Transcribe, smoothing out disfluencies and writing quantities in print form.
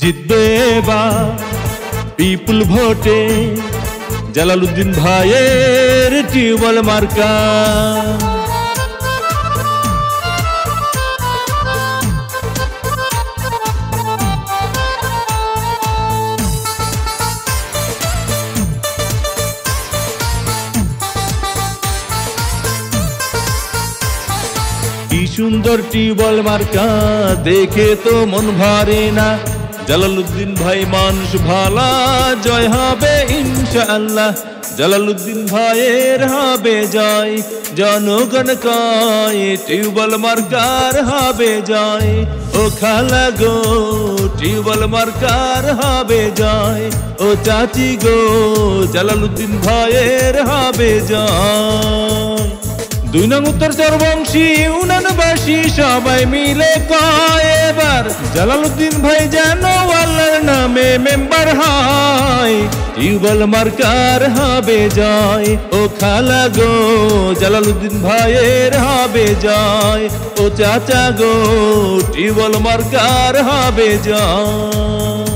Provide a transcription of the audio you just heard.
জিতবে এবার পিপুল ভোটে জালালউদ্দিন ভাইয়ের টিউবওয়েল মার্কা। কি সুন্দর টিউবওয়েল মার্কা, দেখে তো মন ভরে না। জালালউদ্দিন ভাই মানুষ ভালা, জয় হবে ইনশাআল্লাহ। জালালউদ্দিন ভাইয়ের হবে জয়, জনগণ কয় টিউবওয়েল মার্কার হবে জয়। ও খালা গো টিউবওয়েল মার্কার হবে জয়, ও চাচি গো জালালউদ্দিন ভাইয়ের হবে জয়। 2 নং উত্তর চরবংশী ইউনিয়নবাসী সবাই মিলে কয় এবার জালালউদ্দিন ভাই যেন আল্লাহর নামে মেম্বার হয়। টিউবওয়েল মার্কার হবে জয়, ও খালা গো জালালউদ্দিন ভাইয়ের হবে জয়। ও চাচা গো টিউবওয়েল মার্কার হবে জয়।